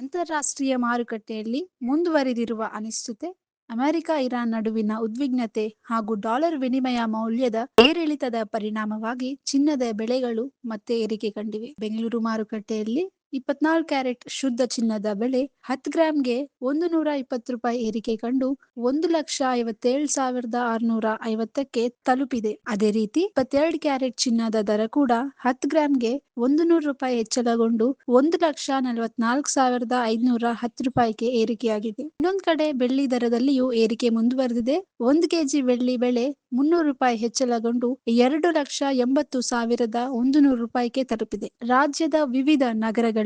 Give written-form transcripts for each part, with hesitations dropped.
ಅಂತಾರಾಷ್ಟ್ರೀಯ ಮಾರುಕಟ್ಟೆಯಲ್ಲಿ ಮುಂದುವರಿದಿರುವ ಅನಿಶ್ಚಿತೆ, ಅಮೆರಿಕ ಇರಾನ್ ನಡುವಿನ ಉದ್ವಿಗ್ನತೆ ಹಾಗೂ ಡಾಲರ್ ವಿನಿಮಯ ಮೌಲ್ಯದ ಏರಿಳಿತದ ಪರಿಣಾಮವಾಗಿ ಚಿನ್ನದ ಬೆಲೆಗಳು ಮತ್ತೆ ಏರಿಕೆ ಕಂಡಿವೆ. ಬೆಂಗಳೂರು ಮಾರುಕಟ್ಟೆಯಲ್ಲಿ 24 ಕ್ಯಾರೆಟ್ ಶುದ್ಧ ಚಿನ್ನದ ಬೆಲೆ 10 ಗ್ರಾಂಗೆ ₹120 ಏರಿಕೆ ಕಂಡು 1,57,650ಕ್ಕೆ ತಲುಪಿದೆ. ಅದೇ ರೀತಿ 22 ಕ್ಯಾರೆಟ್ ಚಿನ್ನದ ದರ ಕೂಡ 10 ಗ್ರಾಂಗೆ ₹100 ಹೆಚ್ಚಳಗೊಂಡು 1,44,510ಕ್ಕೆ ಏರಿಕೆಯಾಗಿದೆ. ಇನ್ನೊಂದು ಕಡೆ ಬೆಳ್ಳಿ ದರದಲ್ಲಿಯೂ ಏರಿಕೆ ಮುಂದುವರೆದಿದೆ. 1 ಕೆಜಿ ಬೆಳ್ಳಿ ಬೆಲೆ ₹300 ಹೆಚ್ಚಳಗೊಂಡು 2,80,100ಕ್ಕೆ ತಲುಪಿದೆ. ರಾಜ್ಯದ ವಿವಿಧ ನಗರಗಳಲ್ಲಿ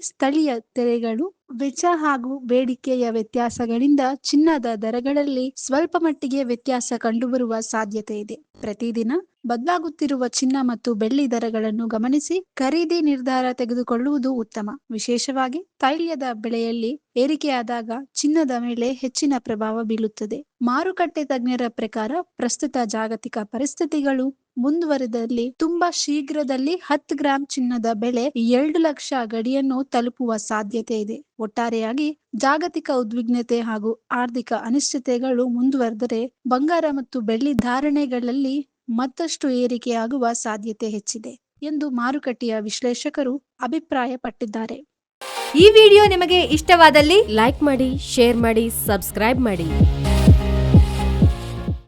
ಸ್ಥಳೀಯ ತೆರೆಗಳು, ವೆಚ್ಚ ಹಾಗೂ ಬೇಡಿಕೆಯ ವ್ಯತ್ಯಾಸಗಳಿಂದ ಚಿನ್ನದ ದರಗಳಲ್ಲಿ ಸ್ವಲ್ಪ ಮಟ್ಟಿಗೆ ವ್ಯತ್ಯಾಸ ಕಂಡುಬರುವ ಸಾಧ್ಯತೆ ಇದೆ. ಪ್ರತಿದಿನ ಬದಲಾಗುತ್ತಿರುವ ಚಿನ್ನ ಮತ್ತು ಬೆಳ್ಳಿ ದರಗಳನ್ನು ಗಮನಿಸಿ ಖರೀದಿ ನಿರ್ಧಾರ ತೆಗೆದುಕೊಳ್ಳುವುದು ಉತ್ತಮ. ವಿಶೇಷವಾಗಿ ತೈಲದ ಬೆಲೆಯಲ್ಲಿ ಏರಿಕೆಯಾದಾಗ ಚಿನ್ನದ ಮೇಲೆ ಹೆಚ್ಚಿನ ಪ್ರಭಾವ ಬೀಳುತ್ತದೆ. ಮಾರುಕಟ್ಟೆ ತಜ್ಞರ ಪ್ರಕಾರ ಪ್ರಸ್ತುತ ಜಾಗತಿಕ ಪರಿಸ್ಥಿತಿಗಳು ಮುಂದುವರೆದಲ್ಲಿ ತುಂಬಾ ಶೀಘ್ರದಲ್ಲಿ 10 ಗ್ರಾಂ ಚಿನ್ನದ ಬೆಲೆ 2 ಲಕ್ಷ ಗಡಿಯನ್ನು ತಲುಪುವ ಸಾಧ್ಯತೆ ಇದೆ. ಒಟ್ಟಾರೆಯಾಗಿ ಜಾಗತಿಕ ಉದ್ವಿಗ್ನತೆ ಹಾಗೂ ಆರ್ಥಿಕ ಅನಿಶ್ಚಿತೆಗಳು ಮುಂದುವರೆದರೆ ಬಂಗಾರ ಮತ್ತು ಬೆಳ್ಳಿ ಧಾರಣೆಗಳಲ್ಲಿ ಮತ್ತಷ್ಟು ಏರಿಕೆಯಾಗುವ ಸಾಧ್ಯತೆ ಹೆಚ್ಚಿದೆ ಎಂದು ಮಾರುಕಟ್ಟೆಯ ವಿಶ್ಲೇಷಕರು ಅಭಿಪ್ರಾಯಪಟ್ಟಿದ್ದಾರೆ. ಈ ವಿಡಿಯೋ ನಿಮಗೆ ಇಷ್ಟವಾದಲ್ಲಿ ಲೈಕ್ ಮಾಡಿ, ಶೇರ್ ಮಾಡಿ, ಸಬ್ಸ್ಕ್ರೈಬ್ ಮಾಡಿ.